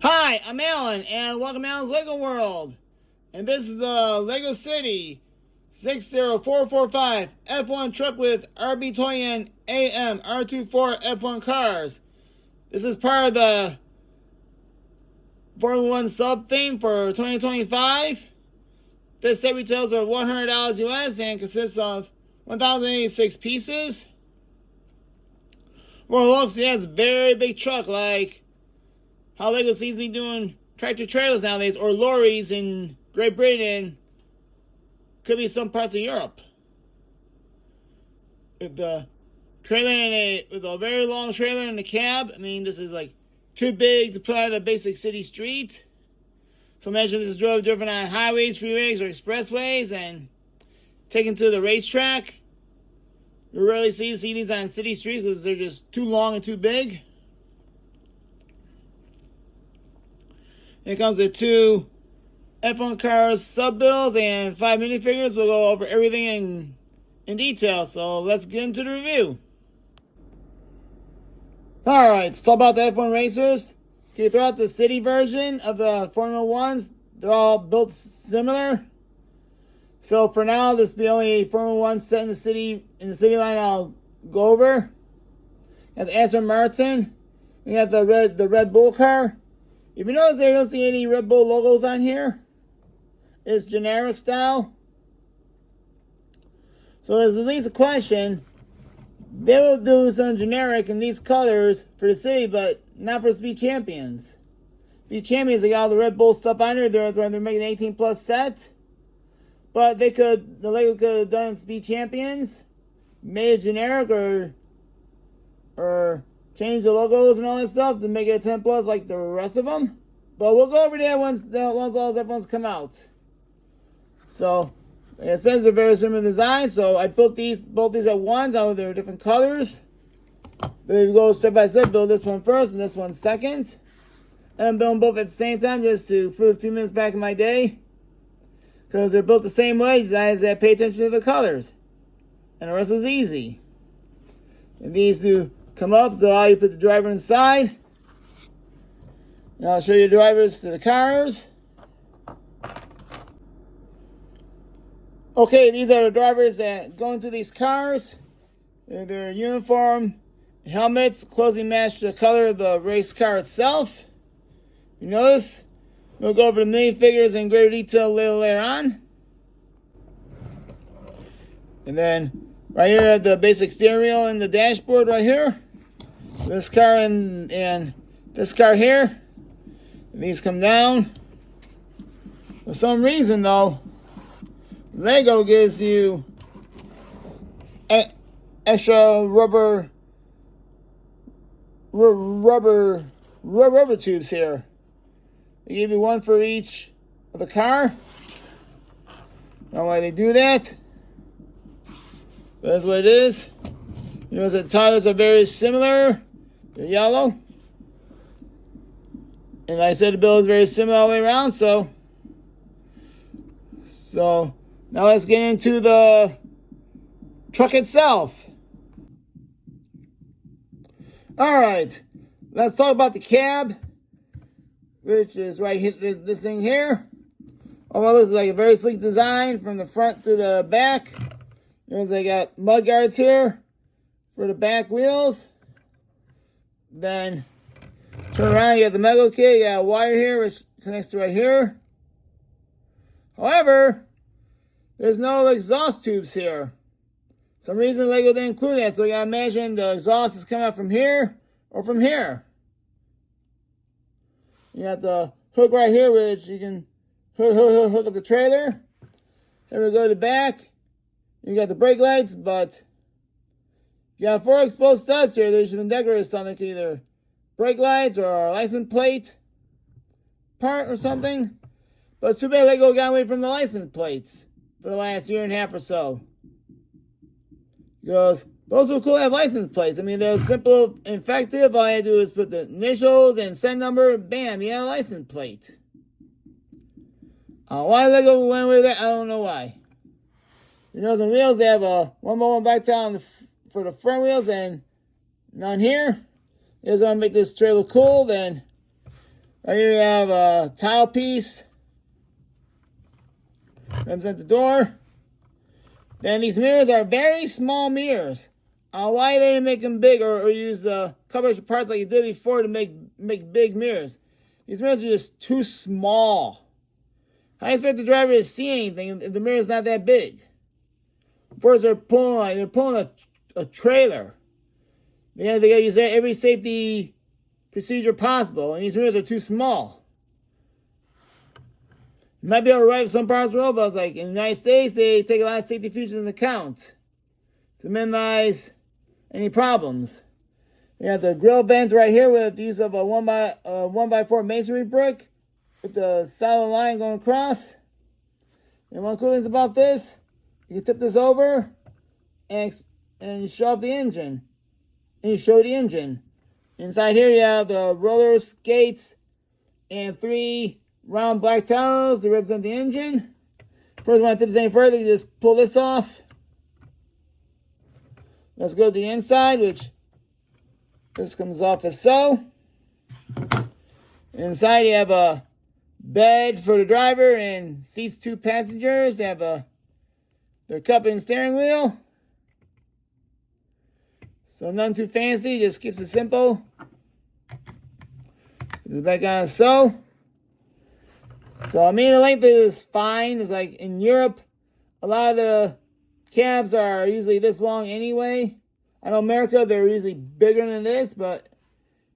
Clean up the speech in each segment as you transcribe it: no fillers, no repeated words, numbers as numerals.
Hi, I'm Alan, and welcome to Alan's Lego World. And this is the Lego City 60445 F1 truck with RB20 and AMR24 F1 cars. This is part of the Formula 1 sub theme for 2025. This set retails for $100 US and consists of 1,086 pieces. Well, it looks, it has a very big truck, like how Lego seems to be doing tractor trailers nowadays, or lorries in Great Britain. Could be some parts of Europe. With the trailer with a very long trailer in the cab. I mean, this is like too big to put on a basic city street. So imagine this is driven on highways, freeways, or expressways and taken to the racetrack. You rarely see these on city streets because they're just too long and too big. It comes with 2 F1 cars sub-builds and 5 minifigures. We'll go over everything in detail, so let's get into the review. Alright, let's talk about the F1 racers. Okay, throughout the city version of the Formula 1s, they're all built similar. So for now, this will be only Formula 1 set in the city line I'll go over. We have the Aston Martin. We have the Red Bull car. If you notice, you don't see any Red Bull logos on here. It's generic style. So there's at least a question. They will do some generic in these colors for the city, but not for Speed Champions. Speed Champions, they got all the Red Bull stuff on there. That's why they're making an 18 plus set. But the Lego could have done Speed Champions, made it generic, or change the logos and all that stuff to make it a 10 plus like the rest of them. But we'll go over that once all those F1s come out. So, like I said, they're very similar design. So I built both these at once, out of their different colors. But if you go step by step, build this one first and this one second. And build them both at the same time just to put a few minutes back in my day. Because they're built the same way, designers that pay attention to the colors. And the rest is easy. And these do come up, so you put the driver inside. Now I'll show you the drivers to the cars. Okay, these are the drivers that go into these cars. Their uniform, helmets, closely match the color of the race car itself. You notice? We'll go over the minifigures in greater detail a little later on. And then right here at the basic steering wheel and the dashboard right here. This car and this car here. And these come down. For some reason though, Lego gives you extra rubber tubes here. They give you one for each of the car. I don't know why they do that. But that's what it is. You notice the tires are very similar. They're yellow. And like I said, the build is very similar all the way around. So now let's get into the truck itself. Alright, let's talk about the cab, which is right here, this thing here. Well, looks like a very sleek design from the front to the back. Notice they got mud guards here for the back wheels. Then turn around, you got the metal kit, you got a wire here which connects to right here. However, there's no exhaust tubes here. For some reason Lego didn't include that, so you gotta imagine the exhaust is coming out from here or from here. You got the hook right here, which you can hook up the trailer. Here we go to the back. You got the brake lights, but you got 4 exposed studs here. They should have been decorated something, either brake lights or a license plate part or something. But it's too bad Lego got away from the license plates for the last year and a half or so. Because those were cool to have license plates. I mean, they're simple, effective. All you do is put the initials and set number, bam, you have a license plate. Why Lego went with that, I don't know why. You know, the wheels, they have a 1x1 back tire for the front wheels and none here. You guys want to make this trailer cool, then Right here you have a tile piece. Represent the door. Then these mirrors are very small mirrors. Why they didn't make them big or use the coverage parts like you did before to make big mirrors? These mirrors are just too small. How do you expect the driver to see anything if the mirror's not that big? First, they're pulling a trailer. They gotta use every safety procedure possible, and these mirrors are too small. It might be alright with some parts of the world, but it's like in the United States, they take a lot of safety features into account to minimize any problems. You have the grill vent right here with the use of a 1x4 masonry brick with the solid line going across. And one cool thing about this, you can tip this over and you show off the engine. And you show the engine. Inside here you have the roller skates and 3 round black towels to represent the engine. First, when I tip this any further, you just pull this off. Let's go to the inside, which this comes off as so. Inside you have a bed for the driver and seats 2 passengers. They have their cup and steering wheel. So nothing too fancy, just keeps it simple. Put this back on so. So I mean the length is fine. It's like in Europe, a lot of the cabs are usually this long anyway. I know America, they're usually bigger than this, but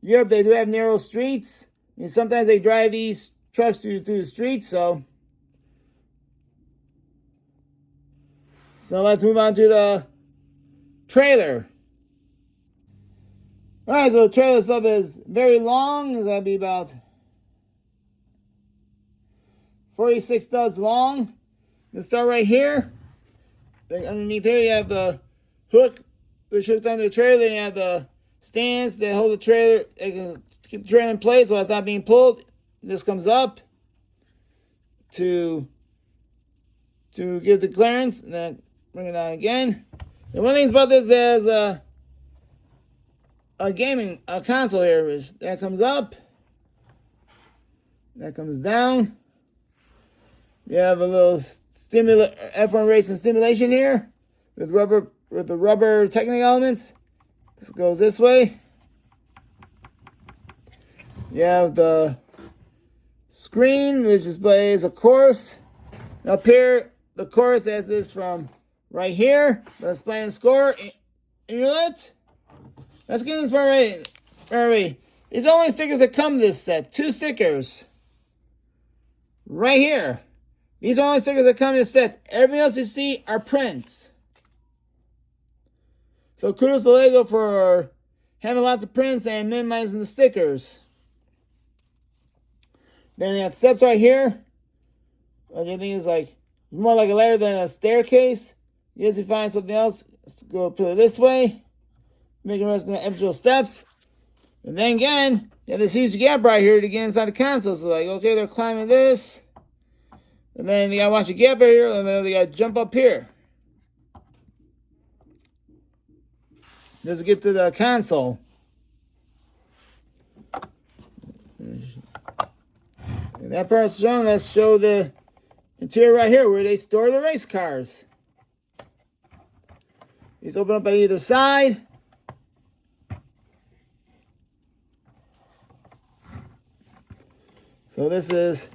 Europe, they do have narrow streets. And sometimes they drive these trucks through the streets, so let's move on to the trailer. Alright, so the trailer itself is very long. It's going to be about 46 studs long. Let's start right here. Underneath here you have the hook which hooks onto the trailer. Then you have the stands that hold the trailer. They can keep the trailer in place while it's not being pulled. This comes up to give the clearance, and then bring it on again. And one thing about this, there's a console here. That comes up, that comes down. You have a little F1 racing simulation here with the rubber technical elements. This goes this way. You have the screen which displays a course. Up here, the course has this from right here. Let's play and score. And you know what? Let's get this part right. These are only stickers that come this set. 2 stickers. Right here. These are only stickers that come in this set. Everything else you see are prints. So kudos to Lego for having lots of prints and minimizing the stickers. Then you have steps right here. What do you think is like more like a ladder than a staircase? If you find something else, let's go put it this way. Make it individual steps. And then again, you have this huge gap right here to get inside the console. So like, okay, they're climbing this. And then you gotta watch the gap right here, and then they gotta jump up here. Just to get to the console. And that part's shown. Let's show the interior right here where they store the race cars. These open up on either side. So this is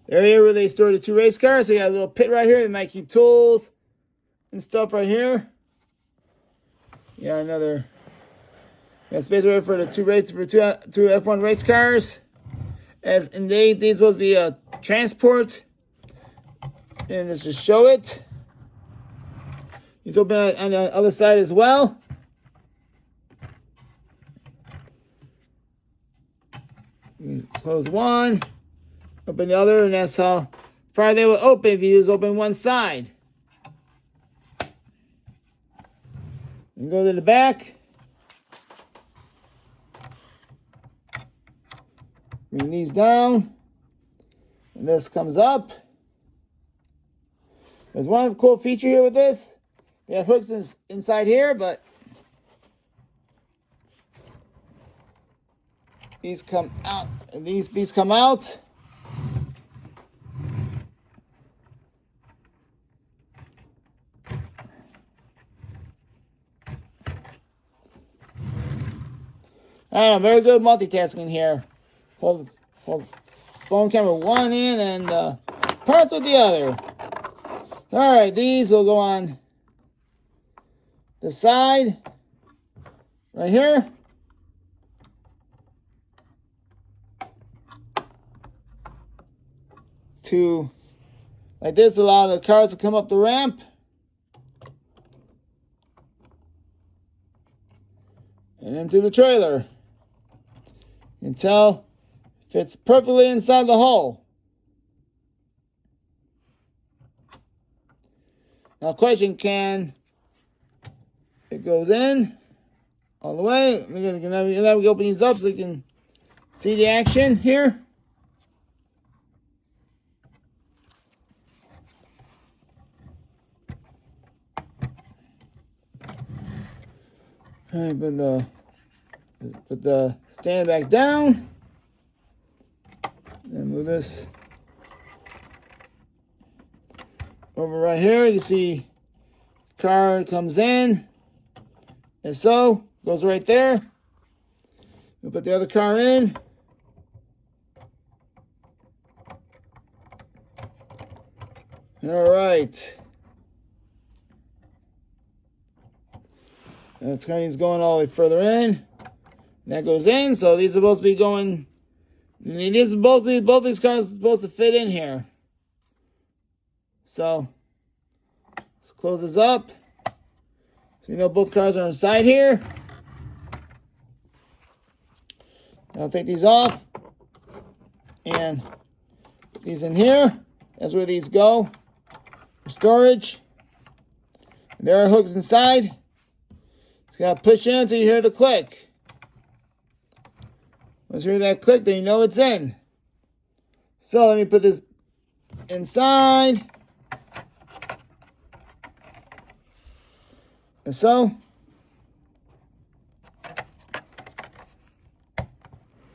the area where they store the 2 race cars. So you got a little pit right here. They might keep tools and stuff right here. Yeah, another space right for the 2 F1 race cars. And these supposed to be a transport. And let's just show it. It's open on the other side as well. Close one, open the other, and that's how far they will open if you just open one side. And go to the back. Bring these down. And this comes up. There's one cool feature here with this. They have hooks inside here, but These come out. These come out. All right, very good multitasking here. Hold phone camera one in and parts with the other. All right, these will go on the side right here. To like this, allow the cars to come up the ramp. And into the trailer. You can tell fits perfectly inside the hull. Now, question: can it goes in all the way? We're gonna open these up so you can see the action here. All right, put the stand back down. And move this over right here. You see car comes in. And so goes right there. We'll put the other car in. All right. That's kind of going all the way further in. That goes in. So these are supposed to be going. Both these cars are supposed to fit in here. So let's close this up. So you know both cars are inside here. I'll take these off and put these in here. That's where these go for storage. And there are hooks inside. Just gotta push in until you hear the click. Once you hear that click, then you know it's in. So let me put this inside. And so,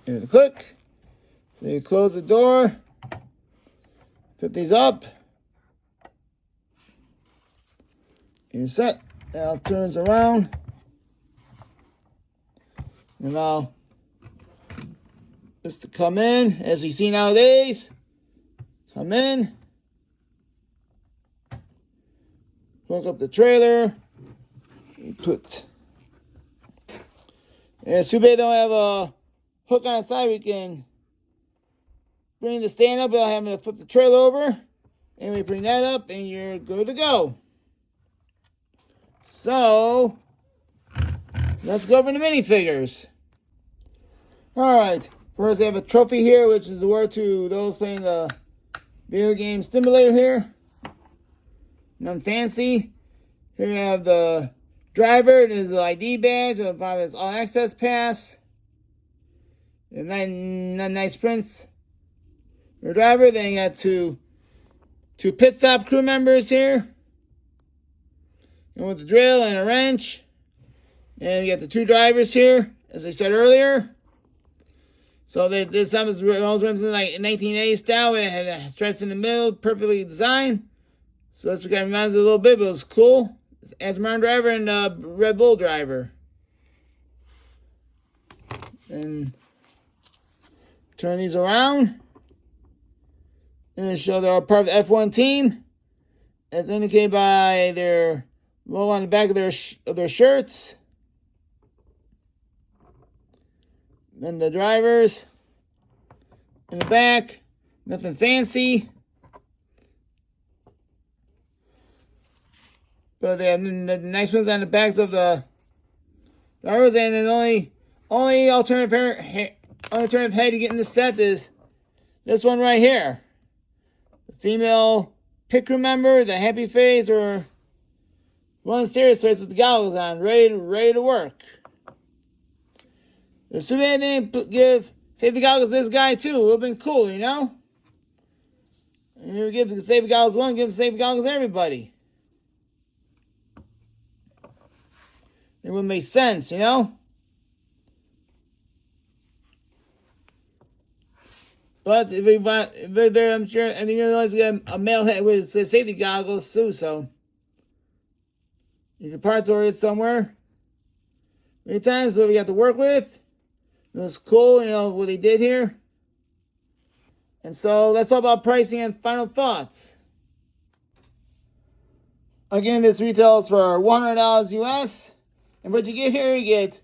here's the click. So you close the door, flip these up. You're set. Now it turns around. And now, just to come in, as we see nowadays, come in, hook up the trailer, put, and it's too bad they don't have a hook on the side. We can bring the stand up without having to flip the trailer over, and we bring that up, and you're good to go. So, let's go over the minifigures. Alright, first I have a trophy here, which is the word to those playing the video game simulator here. Nothing fancy. Here you have the driver, it is the ID badge, and probably his all access pass. And then nice prints for driver. Then you got two pit stop crew members here. And with the drill and a wrench. And you got the two drivers here, as I said earlier. So this time is those rims in like 1980 style. It had stripes in the middle, perfectly designed. So that's what kind of reminds me a little bit, but it was cool. It's Asmarine driver and Red Bull driver. And turn these around. And show they're part of the F1 team, as indicated by their logo on the back of their shirts. Then the drivers in the back, nothing fancy. But they have the nice ones on the backs of the drivers, and then only alternative head to get in the set is this one right here. The female pit crew member, the happy face, or one serious face with the goggles on, ready to work. There's too bad they didn't give safety goggles to this guy too. It would have been cool, you know? And you give the safety goggles one, give the safety goggles to everybody. It wouldn't make sense, you know? But if we want, there, I'm sure, and you always get a male head with safety goggles too. So if your parts ordered somewhere, many times what we got to work with. It was cool, you know, what they did here. And so let's talk about pricing and final thoughts. Again, this retails for $100 US. And what you get here, you get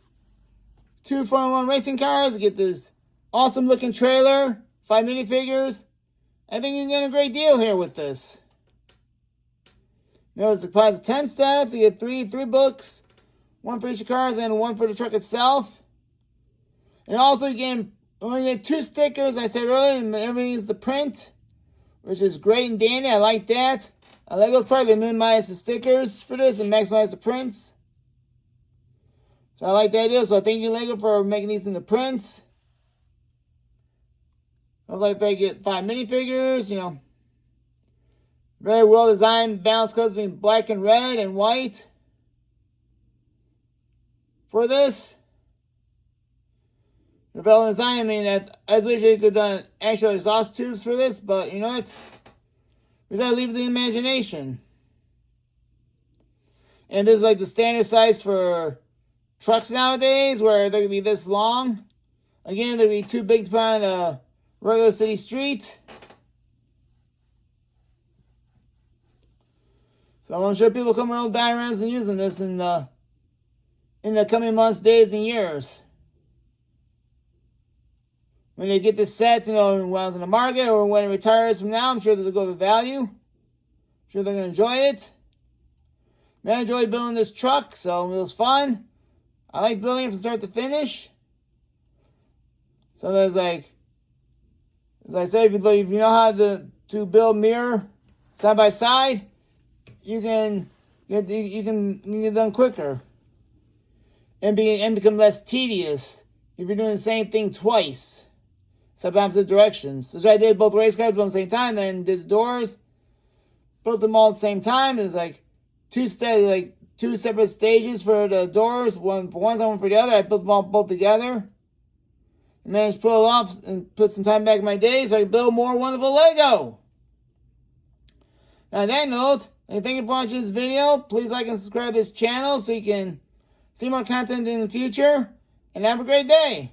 2 Formula 1 racing cars, you get this awesome looking trailer, 5 minifigures. I think you get a great deal here with this. You know, it's a class of 10 steps, you get three books, 1 for each of cars and 1 for the truck itself. And also you get 2 stickers, I said earlier, and everything is the print, which is great and dandy. I like that. Lego's probably minimize the stickers for this and maximize the prints. So I like that idea. So thank you, Lego, for making these into prints. I like they get 5 minifigures, you know. Very well designed, balanced colors between black and red and white. For this. Well design, I mean, I wish they could have done actual exhaust tubes for this, but you know what? We gotta leave the imagination. And this is like the standard size for trucks nowadays, where they're gonna be this long. Again, they'll be too big to put on a regular city street. So I'm sure people come around with diagrams and using this in the coming months, days, and years. When they get this set, you know, when it's in the market or when it retires from now, I'm sure there's a good value. I'm sure they're going to enjoy it. Man, I enjoyed building this truck, so it was fun. I like building it from start to finish. So there's like, as I said, if you know how to build mirror side by side, you can get done quicker and become less tedious if you're doing the same thing twice. Except opposite directions. So I did both race cars at the same time, then did the doors, built them all at the same time. It was like two separate stages for the doors, one for one side, one for the other. I built them all both together. And managed to pull it off and put some time back in my day so I could build more wonderful Lego. Now on that note, thank you for watching this video. Please like and subscribe to this channel so you can see more content in the future. And have a great day.